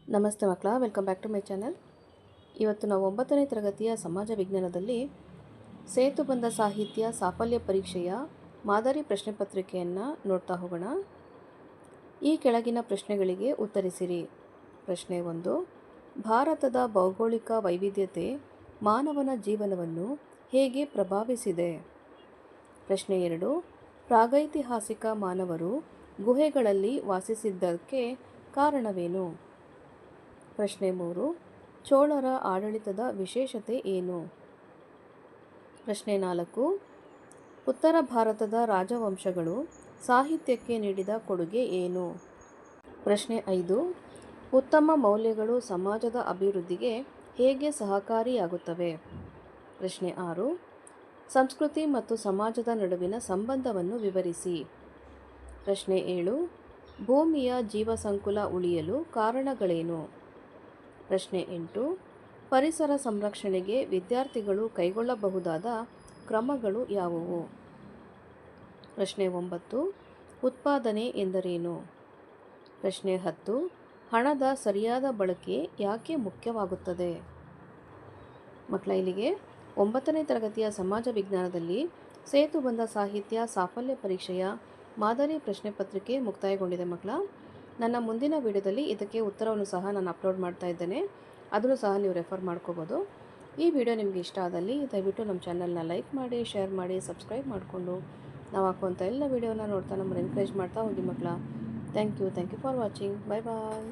ನಮಸ್ತೆ ಮಕ್ಕಳ, welcome back to my channel. ಇವತ್ತು ನಾವು 9ನೇ ತರಗತಿಯ ಸಮಾಜ ವಿಜ್ಞಾನದಲ್ಲಿ ಸೇತುಬಂಧ ಸಾಹಿತ್ಯ ಸಾಫಲ್ಯ ಪರೀಕ್ಷೆಯ ಮಾದರಿ ಪ್ರಶ್ನೆ ಪತ್ರಿಕೆಯನ್ನು ನೋಡ್ತಾ ಹೋಗೋಣ. ಈ ಕೆಳಗಿನ ಪ್ರಶ್ನೆಗಳಿಗೆ ಉತ್ತರಿಸಿರಿ. ಪ್ರಶ್ನೆ 1. ಭಾರತದ ಭೌಗೋಳಿಕ ವೈವಿಧ್ಯತೆ ಮಾನವನ ಜೀವನವನ್ನು ಹೇಗೆ ಪ್ರಭಾವಿಸಿದೆ? ಪ್ರಶ್ನೆ 2. ಪ್ರಾಗೈತಿಹಾಸಿಕ ಮಾನವರು ಗುಹೆಗಳಲ್ಲಿ ವಾಸಿಸಿದ್ದಕ್ಕೆ ಕಾರಣವೇನು? ಪ್ರಶ್ನೆ 3. ಚೋಳರ ಆಡಳಿತದ ವಿಶೇಷತೆ ಏನು? ಪ್ರಶ್ನೆ 4. ಉತ್ತರ ಭಾರತದ ರಾಜವಂಶಗಳು ಸಾಹಿತ್ಯಕ್ಕೆ ನೀಡಿದ ಕೊಡುಗೆ ಏನು? ಪ್ರಶ್ನೆ 5. ಉತ್ತಮ ಮೌಲ್ಯಗಳು ಸಮಾಜದ ಅಭಿವೃದ್ಧಿಗೆ ಹೇಗೆ ಸಹಕಾರಿಯಾಗುತ್ತವೆ? ಪ್ರಶ್ನೆ 6. ಸಂಸ್ಕೃತಿ ಮತ್ತು ಸಮಾಜದ ನಡುವಿನ ಸಂಬಂಧವನ್ನು ವಿವರಿಸಿ. ಪ್ರಶ್ನೆ 7. ಭೂಮಿಯ ಜೀವಸಂಕುಲ ಉಳಿಯಲು ಕಾರಣಗಳೇನು? ಪ್ರಶ್ನೆ 8. ಪರಿಸರ ಸಂರಕ್ಷಣೆಗೆ ವಿದ್ಯಾರ್ಥಿಗಳು ಕೈಗೊಳ್ಳಬಹುದಾದ ಕ್ರಮಗಳು ಯಾವುವು? ಪ್ರಶ್ನೆ 9. ಉತ್ಪಾದನೆ ಎಂದರೇನು? ಪ್ರಶ್ನೆ 10. ಹಣದ ಸರಿಯಾದ ಬಳಕೆ ಯಾಕೆ ಮುಖ್ಯವಾಗುತ್ತದೆ? ಮಕ್ಕಳ, ಇಲ್ಲಿಗೆ 9ನೇ ತರಗತಿಯ ಸಮಾಜ ವಿಜ್ಞಾನದಲ್ಲಿ ಸೇತುಬಂಧ ಸಾಹಿತ್ಯ ಸಾಫಲ್ಯ ಪರೀಕ್ಷೆಯ ಮಾದರಿ ಪ್ರಶ್ನೆ ಪತ್ರಿಕೆ ಮುಕ್ತಾಯಗೊಂಡಿದೆ ಮಕ್ಕಳ. ನನ್ನ ಮುಂದಿನ ವಿಡಿಯೋದಲ್ಲಿ ಇದಕ್ಕೆ ಉತ್ತರವನ್ನು ಸಹ ನಾನು ಅಪ್ಲೋಡ್ ಮಾಡ್ತಾ ಇದ್ದೇನೆ. ಅದನ್ನು ಸಹ ನೀವು ರೆಫರ್ ಮಾಡ್ಕೋಬೋದು. ಈ ವಿಡಿಯೋ ನಿಮಗೆ ಇಷ್ಟ ಆದಲ್ಲಿ ದಯವಿಟ್ಟು ನಮ್ಮ ಚಾನಲ್ನ ಲೈಕ್ ಮಾಡಿ, ಶೇರ್ ಮಾಡಿ, ಸಬ್ಸ್ಕ್ರೈಬ್ ಮಾಡಿಕೊಂಡು ನಾವು ಹಾಕುವಂಥ ಎಲ್ಲ ವಿಡಿಯೋನ ನೋಡ್ತಾ ನಮ್ಮನ್ನು ಎನ್ಕರೇಜ್ ಮಾಡ್ತಾ ಹೋಗಿ ಮಕ್ಕಳ. Thank you for watching. Bye bye.